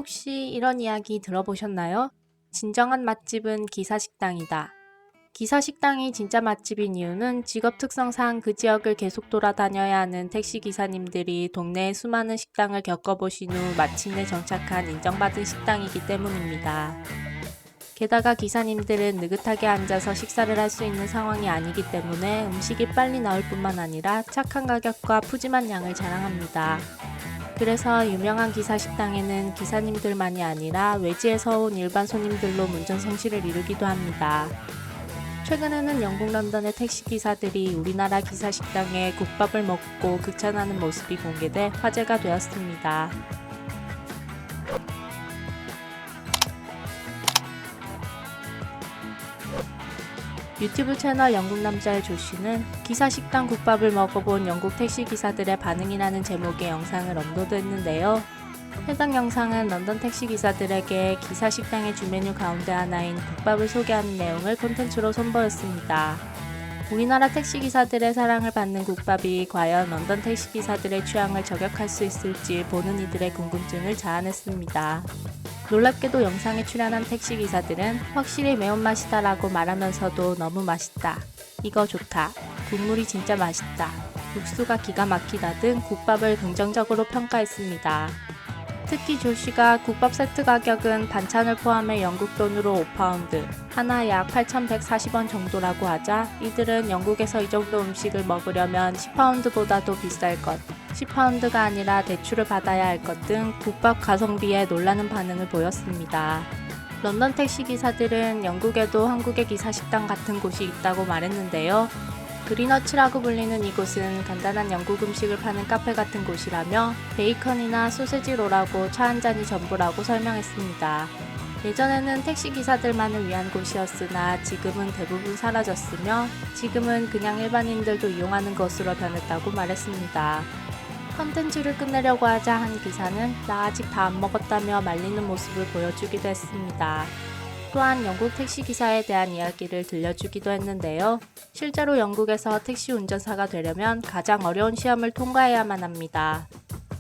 혹시 이런 이야기 들어보셨나요? 진정한 맛집은 기사식당이다. 기사식당이 진짜 맛집인 이유는 직업 특성상 그 지역을 계속 돌아다녀야 하는 택시기사님들이 동네의 수많은 식당을 겪어보신 후 마침내 정착한 인정받은 식당이기 때문입니다. 게다가 기사님들은 느긋하게 앉아서 식사를 할 수 있는 상황이 아니기 때문에 음식이 빨리 나올 뿐만 아니라 착한 가격과 푸짐한 양을 자랑합니다. 그래서 유명한 기사식당에는 기사님들만이 아니라 외지에서 온 일반 손님들로 문전성시를 이루기도 합니다. 최근에는 영국 런던의 택시기사들이 우리나라 기사식당에 국밥을 먹고 극찬하는 모습이 공개돼 화제가 되었습니다. 유튜브 채널 영국남자의 조씨는 기사식당 국밥을 먹어본 영국 택시기사들의 반응이라는 제목의 영상을 업로드했는데요. 해당 영상은 런던 택시기사들에게 기사식당의 주메뉴 가운데 하나인 국밥을 소개하는 내용을 콘텐츠로 선보였습니다. 우리나라 택시기사들의 사랑을 받는 국밥이 과연 런던 택시기사들의 취향을 저격할 수 있을지 보는 이들의 궁금증을 자아냈습니다. 놀랍게도 영상에 출연한 택시기사들은 확실히 매운맛이다 라고 말하면서도 너무 맛있다, 이거 좋다, 국물이 진짜 맛있다, 육수가 기가 막히다 등 국밥을 긍정적으로 평가했습니다. 특히 조씨가 국밥 세트 가격은 반찬을 포함해 영국 돈으로 5파운드, 하나 약 8,140원 정도라고 하자 이들은 영국에서 이 정도 음식을 먹으려면 10파운드보다도 비쌀 것, 10파운드가 아니라 대출을 받아야 할 것 등 국밥 가성비에 놀라는 반응을 보였습니다. 런던 택시기사들은 영국에도 한국의 기사식당 같은 곳이 있다고 말했는데요. 그린워치라고 불리는 이곳은 간단한 영국 음식을 파는 카페 같은 곳이라며 베이컨이나 소세지 롤하고 차 한 잔이 전부라고 설명했습니다. 예전에는 택시기사들만을 위한 곳이었으나 지금은 대부분 사라졌으며 지금은 그냥 일반인들도 이용하는 것으로 변했다고 말했습니다. 컨텐츠를 끝내려고 하자 한 기사는 나 아직 다 안 먹었다며 말리는 모습을 보여주기도 했습니다. 또한 영국 택시기사에 대한 이야기를 들려주기도 했는데요. 실제로 영국에서 택시 운전사가 되려면 가장 어려운 시험을 통과해야만 합니다.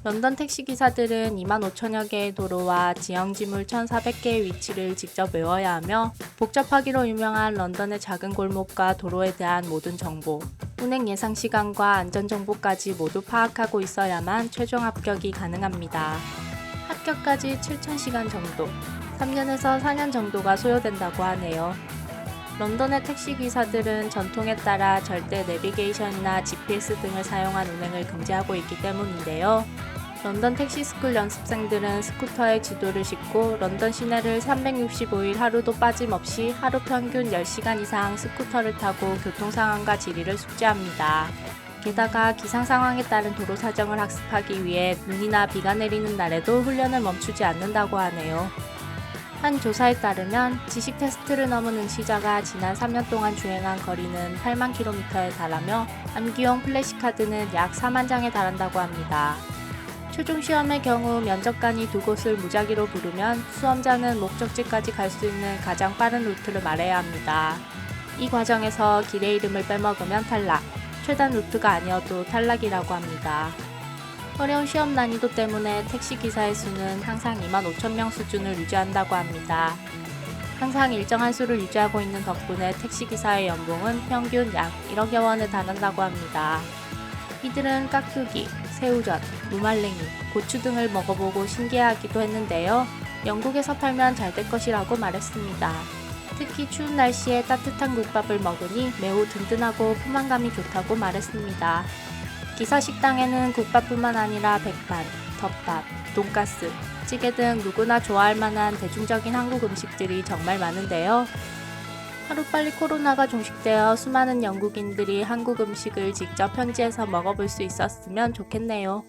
런던 택시기사들은 25,000여 개의 도로와 지형지물 1,400개의 위치를 직접 외워야 하며 복잡하기로 유명한 런던의 작은 골목과 도로에 대한 모든 정보, 운행 예상 시간과 안전정보까지 모두 파악하고 있어야만 최종 합격이 가능합니다. 합격까지 7,000시간 정도, 3년에서 4년 정도가 소요된다고 하네요. 런던의 택시기사들은 전통에 따라 절대 내비게이션이나 GPS 등을 사용한 운행을 금지하고 있기 때문인데요. 런던 택시스쿨 연습생들은 스쿠터에 지도를 싣고 런던 시내를 365일 하루도 빠짐없이 하루 평균 10시간 이상 스쿠터를 타고 교통상황과 지리를 숙지합니다. 게다가 기상 상황에 따른 도로 사정을 학습하기 위해 눈이나 비가 내리는 날에도 훈련을 멈추지 않는다고 하네요. 한 조사에 따르면 지식 테스트를 넘은 응시자가 지난 3년 동안 주행한 거리는 8만 km에 달하며 암기용 플래시카드는 약 4만 장에 달한다고 합니다. 최종 시험의 경우 면접관이 두 곳을 무작위로 부르면 수험자는 목적지까지 갈 수 있는 가장 빠른 루트를 말해야 합니다. 이 과정에서 길의 이름을 빼먹으면 탈락, 최단 루트가 아니어도 탈락이라고 합니다. 어려운 시험 난이도 때문에 택시기사의 수는 항상 25,000명 수준을 유지한다고 합니다. 항상 일정한 수를 유지하고 있는 덕분에 택시기사의 연봉은 평균 약 1억여 원에 달한다고 합니다. 이들은 깍두기, 새우젓, 무말랭이, 고추 등을 먹어보고 신기해하기도 했는데요. 영국에서 팔면 잘 될 것이라고 말했습니다. 특히 추운 날씨에 따뜻한 국밥을 먹으니 매우 든든하고 포만감이 좋다고 말했습니다. 기사식당에는 국밥뿐만 아니라 백반, 덮밥, 돈가스, 찌개 등 누구나 좋아할 만한 대중적인 한국 음식들이 정말 많은데요. 하루빨리 코로나가 종식되어 수많은 영국인들이 한국 음식을 직접 현지에서 먹어볼 수 있었으면 좋겠네요.